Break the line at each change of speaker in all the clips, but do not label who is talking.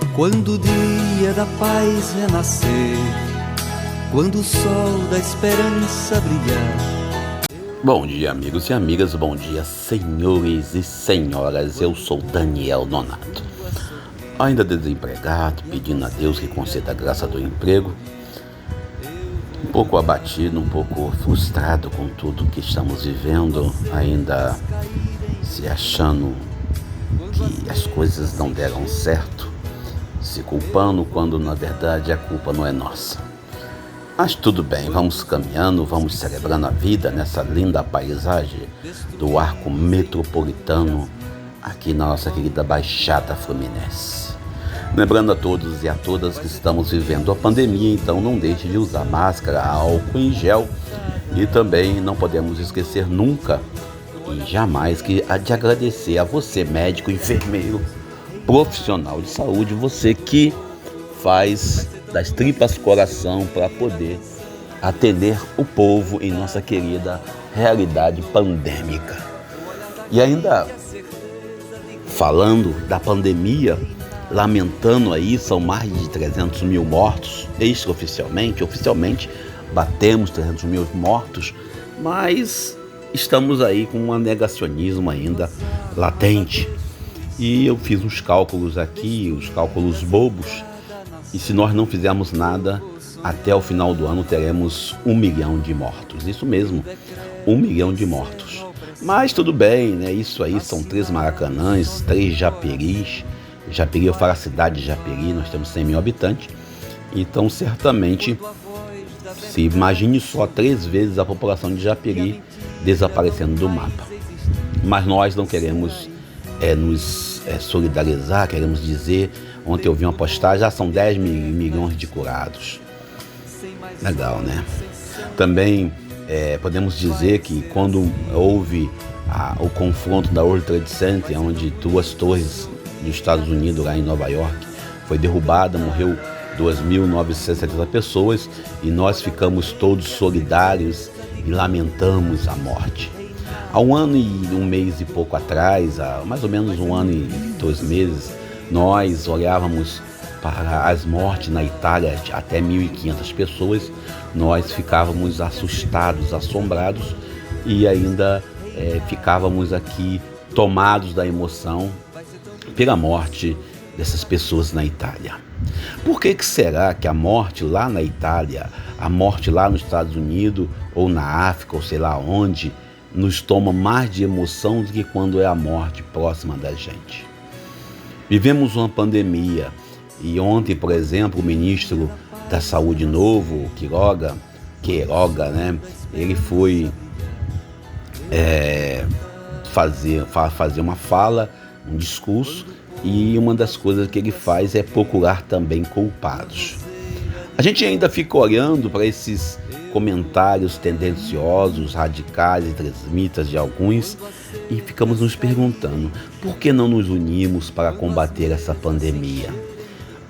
Quando o dia da paz renascer, quando o sol da esperança brilhar.
Bom dia, amigos e amigas, bom dia, senhores e senhoras. Eu sou Daniel Nonato, ainda desempregado, pedindo a Deus que conceda a graça do emprego, um pouco abatido, um pouco frustrado com tudo que estamos vivendo, ainda se achando que as coisas não deram certo, se culpando quando na verdade a culpa não é nossa. Mas tudo bem, vamos caminhando, vamos celebrando a vida nessa linda paisagem do arco metropolitano aqui na nossa querida Baixada Fluminense. Lembrando a todos e a todas que estamos vivendo a pandemia, então não deixe de usar máscara, álcool em gel e também não podemos esquecer nunca e jamais de agradecer a você, médico, enfermeiro, profissional de saúde, você que faz das tripas coração para poder atender o povo em nossa querida realidade pandêmica. E ainda falando da pandemia, lamentando aí, são mais de 300 mil mortos, extraoficialmente, oficialmente batemos 300 mil mortos, mas estamos aí com um negacionismo ainda latente. E eu fiz uns cálculos aqui, os cálculos bobos, e se nós não fizermos nada, até o final do ano teremos 1 milhão de mortos. Isso mesmo, 1 milhão de mortos. Mas tudo bem, né? Isso aí são 3 Maracanãs, 3 Japeris. Japeri, eu falo a cidade de Japeri, nós temos 100 mil habitantes. Então, certamente, se imagine só 3 vezes a população de Japeri desaparecendo do mapa. Mas nós não queremos nos solidarizar, queremos dizer, ontem eu vi uma postagem, já são 10 milhões de curados. Legal, né? Também podemos dizer que quando houve o confronto da World Trade Center, onde 2 torres dos Estados Unidos, lá em Nova York, foi derrubada, morreu 2.970 pessoas e nós ficamos todos solidários e lamentamos a morte. Há 1 ano e 1 mês e pouco atrás, há mais ou menos 1 ano e 2 meses, nós olhávamos para as mortes na Itália, até 1.500 pessoas, nós ficávamos assustados, assombrados e ainda ficávamos aqui tomados da emoção pela morte dessas pessoas na Itália. Por que será que a morte lá na Itália, a morte lá nos Estados Unidos ou na África ou sei lá onde, nos toma mais de emoção do que quando é a morte próxima da gente? Vivemos uma pandemia e ontem, por exemplo, o ministro da Saúde novo, Queiroga, né? Ele foi fazer uma fala, um discurso, e uma das coisas que ele faz é procurar também culpados. A gente ainda fica olhando para esses comentários tendenciosos, radicais e extremistas de alguns e ficamos nos perguntando por que não nos unimos para combater essa pandemia.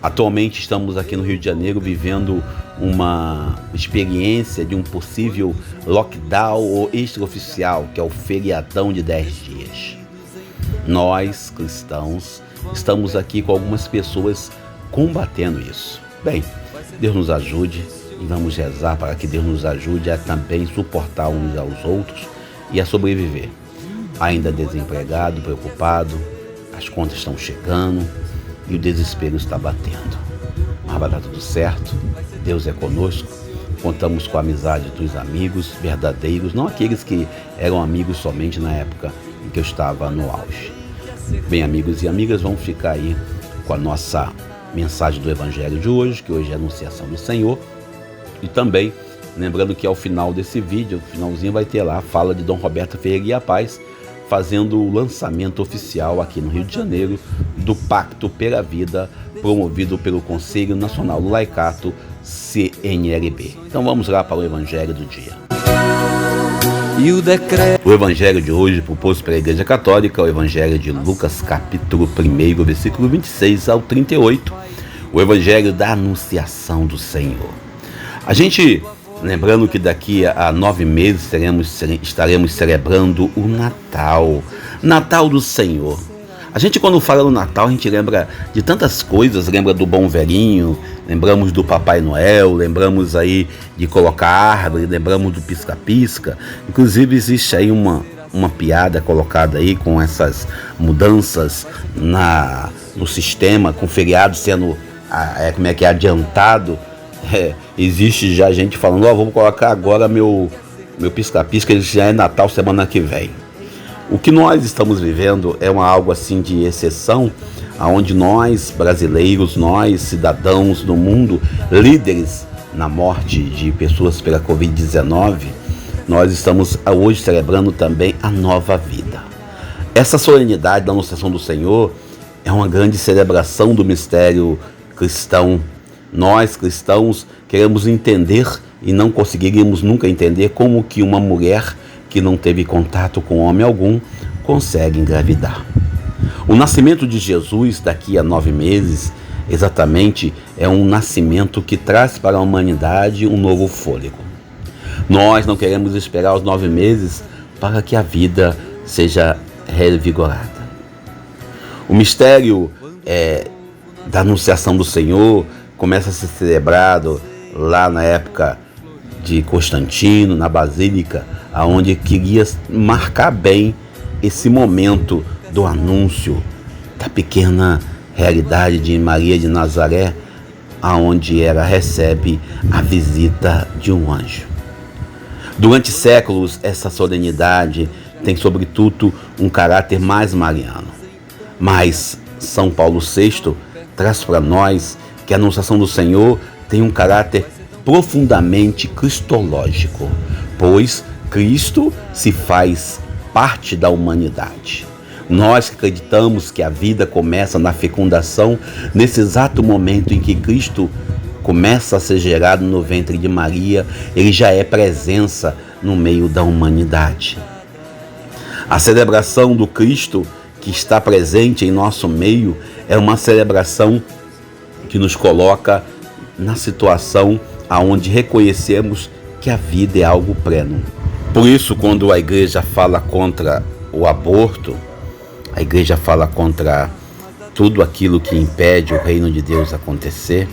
Atualmente estamos aqui no Rio de Janeiro vivendo uma experiência de um possível lockdown extraoficial, que é o feriadão de 10 dias. Nós, cristãos, estamos aqui com algumas pessoas combatendo isso. Bem, Deus nos ajude e vamos rezar para que Deus nos ajude a também suportar uns aos outros e a sobreviver. Ainda desempregado, preocupado, as contas estão chegando e o desespero está batendo. Mas vai dar tudo certo, Deus é conosco, contamos com a amizade dos amigos verdadeiros, não aqueles que eram amigos somente na época em que eu estava no auge. Bem, amigos e amigas, vamos ficar aí com a nossa mensagem do Evangelho de hoje, que hoje é a Anunciação do Senhor. E também, lembrando que ao final desse vídeo, o finalzinho vai ter lá a fala de Dom Roberto Ferreira Guia Paz, fazendo o lançamento oficial aqui no Rio de Janeiro do Pacto pela Vida, promovido pelo Conselho Nacional do Laicato, CNLB. Então vamos lá para o Evangelho do dia. O Evangelho de hoje, proposto pela Igreja Católica, é o Evangelho de Lucas, capítulo 1, versículo 26 ao 38, o Evangelho da Anunciação do Senhor. A gente, lembrando que daqui a 9 meses estaremos celebrando o Natal do Senhor. A gente, quando fala no Natal, a gente lembra de tantas coisas, lembra do Bom Velhinho, lembramos do Papai Noel, lembramos aí de colocar árvore, lembramos do pisca-pisca. Inclusive existe aí uma piada colocada aí com essas mudanças no sistema, com feriado sendo adiantado. Existe já gente falando, vou colocar agora meu pisca-pisca, ele já é Natal semana que vem. O que nós estamos vivendo é algo assim de exceção, onde nós brasileiros, nós cidadãos do mundo, líderes na morte de pessoas pela Covid-19, nós estamos hoje celebrando também a nova vida. Essa solenidade da Anunciação do Senhor é uma grande celebração do mistério cristão. Nós, cristãos, queremos entender e não conseguiríamos nunca entender como que uma mulher que não teve contato com homem algum consegue engravidar. O nascimento de Jesus daqui a 9 meses, exatamente, é um nascimento que traz para a humanidade um novo fôlego. Nós não queremos esperar os 9 meses para que a vida seja revigorada. O mistério da Anunciação do Senhor começa a ser celebrado lá na época de Constantino, na Basílica, onde queria marcar bem esse momento do anúncio da pequena realidade de Maria de Nazaré, aonde ela recebe a visita de um anjo. Durante séculos, essa solenidade tem, sobretudo, um caráter mais mariano. Mas São Paulo VI traz para nós que a Anunciação do Senhor tem um caráter profundamente cristológico, pois Cristo se faz parte da humanidade. Nós acreditamos que a vida começa na fecundação, nesse exato momento em que Cristo começa a ser gerado no ventre de Maria, ele já é presença no meio da humanidade. A celebração do Cristo que está presente em nosso meio é uma celebração que nos coloca na situação aonde reconhecemos que a vida é algo pleno. Por isso, quando a igreja fala contra o aborto, a igreja fala contra tudo aquilo que impede o reino de Deus acontecer,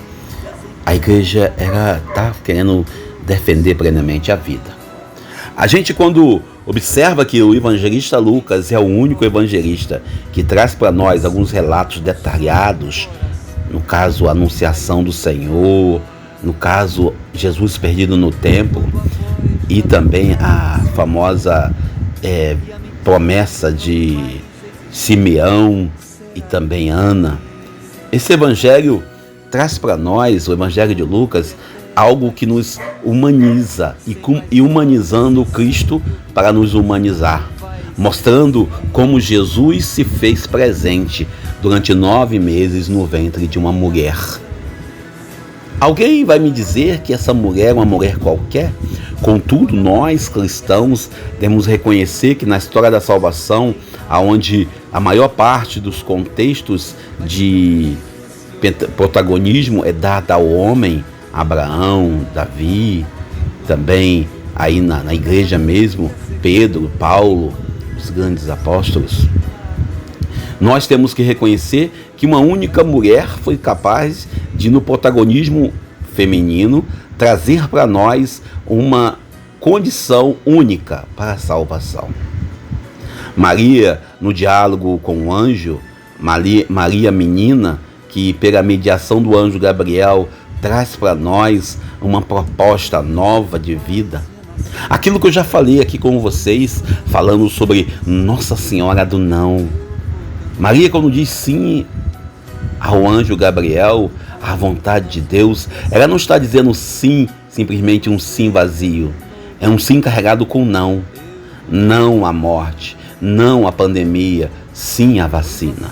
a igreja está querendo defender plenamente a vida. A gente, quando observa que o evangelista Lucas é o único evangelista que traz para nós alguns relatos detalhados, no caso a Anunciação do Senhor, no caso Jesus perdido no templo, e também a famosa promessa de Simeão e também Ana. Esse evangelho traz para nós, o evangelho de Lucas, algo que nos humaniza e humanizando Cristo para nos humanizar, mostrando como Jesus se fez presente durante 9 meses no ventre de uma mulher. Alguém vai me dizer que essa mulher é uma mulher qualquer? Contudo, nós cristãos temos que reconhecer que na história da salvação, onde a maior parte dos contextos de protagonismo é dada ao homem, Abraão, Davi, também aí na igreja mesmo, Pedro, Paulo, os grandes apóstolos, nós temos que reconhecer que uma única mulher foi capaz de, no protagonismo feminino, trazer para nós uma condição única para a salvação. Maria, no diálogo com o anjo, Maria menina, que pela mediação do anjo Gabriel traz para nós uma proposta nova de vida. Aquilo que eu já falei aqui com vocês, falando sobre Nossa Senhora do Não. Maria, quando diz sim ao anjo Gabriel, à vontade de Deus, ela não está dizendo sim, simplesmente um sim vazio. É um sim carregado com não. Não à morte, não à pandemia, sim à vacina.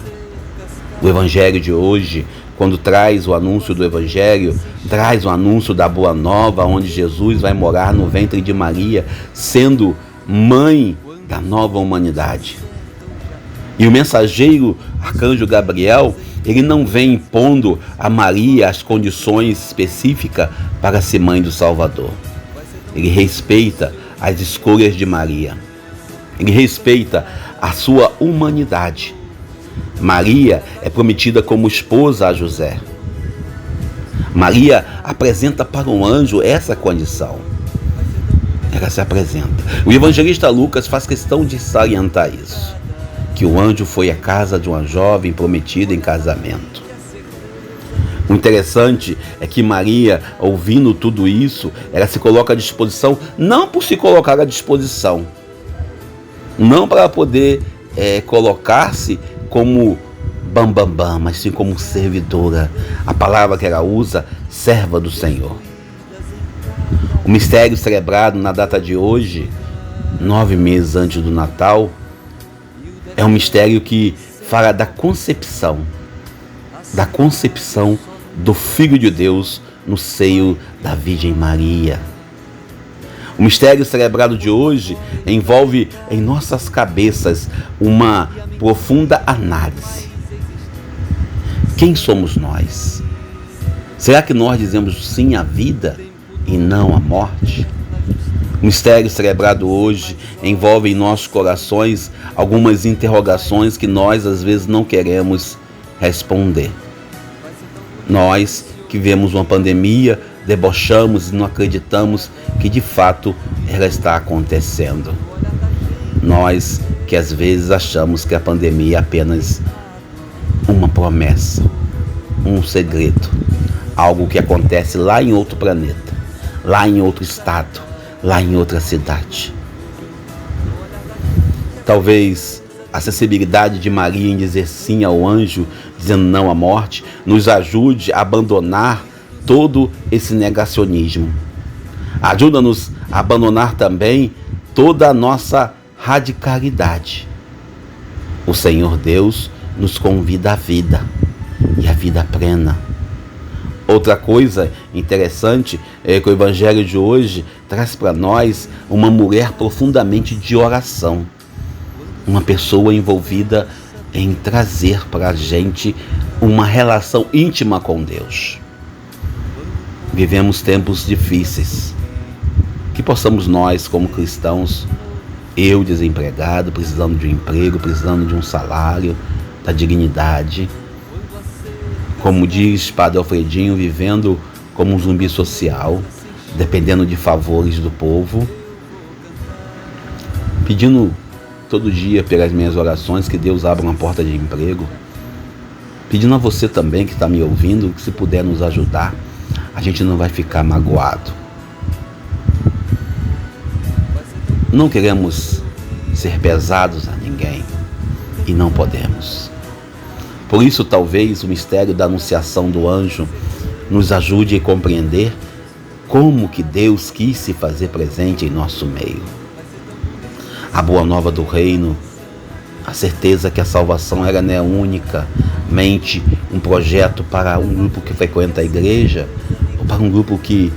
O evangelho de hoje, quando traz o anúncio do evangelho, traz o anúncio da boa nova, onde Jesus vai morar no ventre de Maria, sendo mãe da nova humanidade. E o mensageiro, arcanjo Gabriel, ele não vem impondo a Maria as condições específicas para ser mãe do Salvador. Ele respeita as escolhas de Maria. Ele respeita a sua humanidade. Maria é prometida como esposa a José. Maria apresenta para o anjo essa condição. Ela se apresenta. O evangelista Lucas faz questão de salientar isso, que o anjo foi à casa de uma jovem prometida em casamento. O interessante é que Maria, ouvindo tudo isso, ela se coloca à disposição, não por se colocar à disposição, não para poder colocar-se como bambambam, mas sim como servidora. A palavra que ela usa, serva do Senhor. O mistério celebrado na data de hoje, 9 meses antes do Natal, é um mistério que fala da concepção do Filho de Deus no seio da Virgem Maria. O mistério celebrado de hoje envolve em nossas cabeças uma profunda análise. Quem somos nós? Será que nós dizemos sim à vida e não à morte? O mistério celebrado hoje envolve em nossos corações algumas interrogações que nós às vezes não queremos responder. Nós que vemos uma pandemia, debochamos e não acreditamos que de fato ela está acontecendo. Nós que às vezes achamos que a pandemia é apenas uma promessa, um segredo, algo que acontece lá em outro planeta, lá em outro estado, lá em outra cidade. Talvez a sensibilidade de Maria em dizer sim ao anjo, dizendo não à morte, nos ajude a abandonar todo esse negacionismo. Ajuda-nos a abandonar também toda a nossa radicalidade. O Senhor Deus nos convida à vida, e à vida plena. Outra coisa interessante é que o Evangelho de hoje traz para nós uma mulher profundamente de oração. Uma pessoa envolvida em trazer para a gente uma relação íntima com Deus. Vivemos tempos difíceis. Que possamos nós, como cristãos, eu desempregado, precisando de um emprego, precisando de um salário, da dignidade, como diz Padre Alfredinho, vivendo como um zumbi social, dependendo de favores do povo, pedindo todo dia pelas minhas orações que Deus abra uma porta de emprego, pedindo a você também que está me ouvindo, que se puder nos ajudar, a gente não vai ficar magoado. Não queremos ser pesados a ninguém e não podemos. Por isso, talvez o mistério da anunciação do anjo nos ajude a compreender como que Deus quis se fazer presente em nosso meio. A boa nova do reino, a certeza que a salvação era não é unicamente um projeto para um grupo que frequenta a igreja ou para um grupo que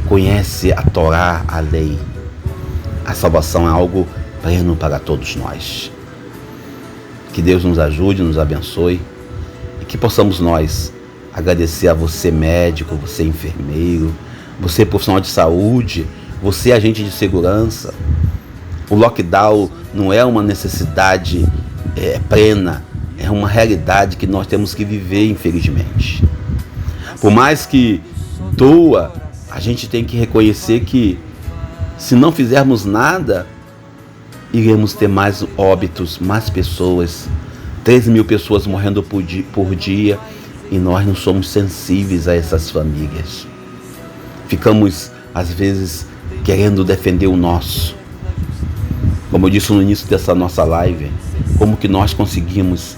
conhece a Torá, a lei. A salvação é algo pleno para todos nós. Que Deus nos ajude, nos abençoe e que possamos nós agradecer a você médico, você enfermeiro, você profissional de saúde, você agente de segurança. O lockdown não é uma necessidade plena, é uma realidade que nós temos que viver, infelizmente. Por mais que doa, a gente tem que reconhecer que se não fizermos nada, iremos ter mais óbitos, mais pessoas, 13 mil pessoas morrendo por dia, e nós não somos sensíveis a essas famílias. Ficamos, às vezes, querendo defender o nosso. Como eu disse no início dessa nossa live, como que nós conseguimos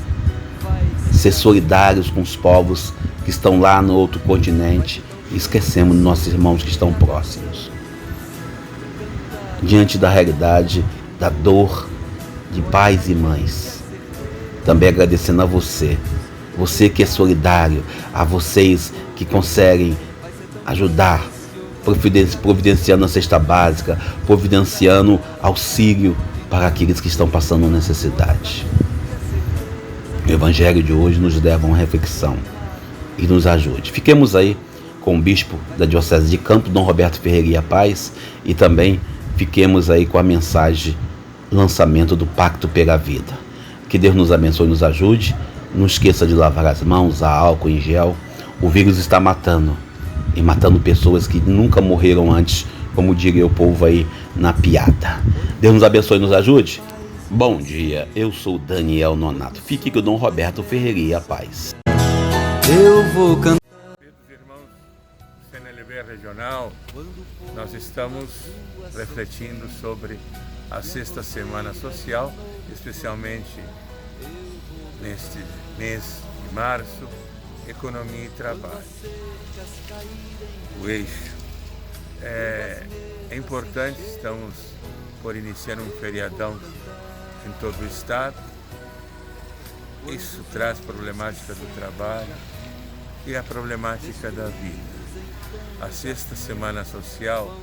ser solidários com os povos que estão lá no outro continente e esquecemos dos nossos irmãos que estão próximos. Diante da realidade, da dor de pais e mães. Também agradecendo a você que é solidário, a vocês que conseguem ajudar, providenciando a cesta básica, providenciando auxílio para aqueles que estão passando necessidade. O Evangelho de hoje nos leva a uma reflexão e nos ajude. Fiquemos aí com o bispo da Diocese de Campos, Dom Roberto Ferreira Paz, e também fiquemos aí com a mensagem lançamento do Pacto pela Vida. Que Deus nos abençoe e nos ajude. Não esqueça de lavar as mãos, usar álcool em gel. O vírus está matando. E matando pessoas que nunca morreram antes, como diria o povo aí na piada. Deus nos abençoe e nos ajude. Bom dia, eu sou Daniel Nonato. Fique com o Dom Roberto Ferreira e a paz.
Eu vou cantar.
Queridos irmãos do CNLB Regional, nós estamos refletindo sobre a sexta semana social, especialmente neste mês de março, economia e trabalho. O eixo é importante, estamos por iniciar um feriadão em todo o estado. Isso traz problemática do trabalho e a problemática da vida. A sexta semana social,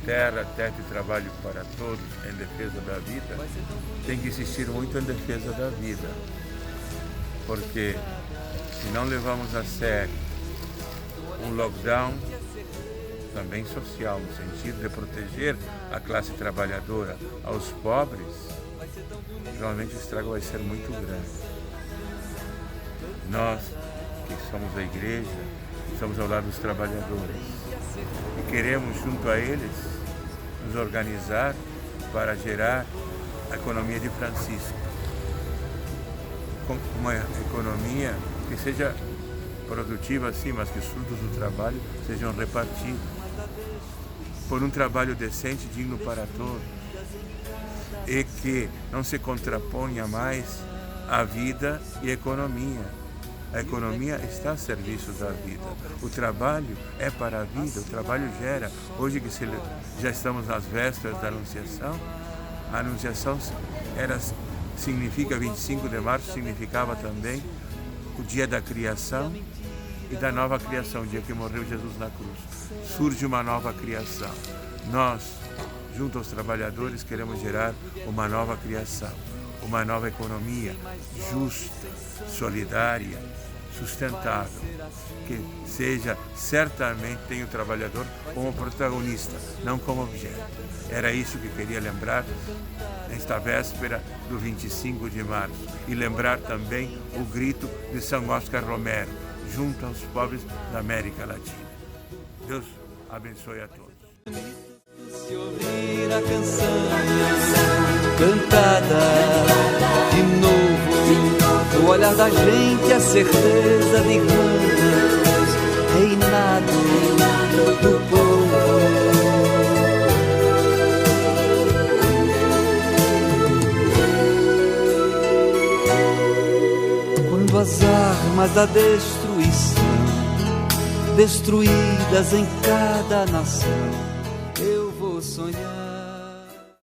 terra, teto e trabalho para todos em defesa da vida, tem que existir muito em defesa da vida. Porque se não levamos a sério um lockdown, também social, no sentido de proteger a classe trabalhadora aos pobres, realmente o estrago vai ser muito grande. Nós, que somos a igreja, estamos ao lado dos trabalhadores e queremos, junto a eles, nos organizar para gerar a economia de Francisco. Uma economia que seja produtiva, sim, mas que os frutos do trabalho sejam repartidos por um trabalho decente, digno para todos, e que não se contraponha mais a vida e a economia. A economia está a serviço da vida. O trabalho é para a vida, o trabalho gera. Hoje que já estamos nas vésperas da Anunciação, a Anunciação significa 25 de março, significava também o dia da criação e da nova criação, o dia que morreu Jesus na cruz. Surge uma nova criação. Nós, junto aos trabalhadores, queremos gerar uma nova criação, uma nova economia justa, solidária, sustentável, que seja, certamente, tenha o trabalhador como protagonista, não como objeto. Era isso que queria lembrar nesta véspera do 25 de março. E lembrar também o grito de São Oscar Romero, junto aos pobres da América Latina. Deus abençoe a todos.
Se ouvir a canção cantada de novo, o olhar da gente, a certeza de irmãos, reinado do povo. Quando as armas da destruição, destruídas em cada nação, eu vou sonhar.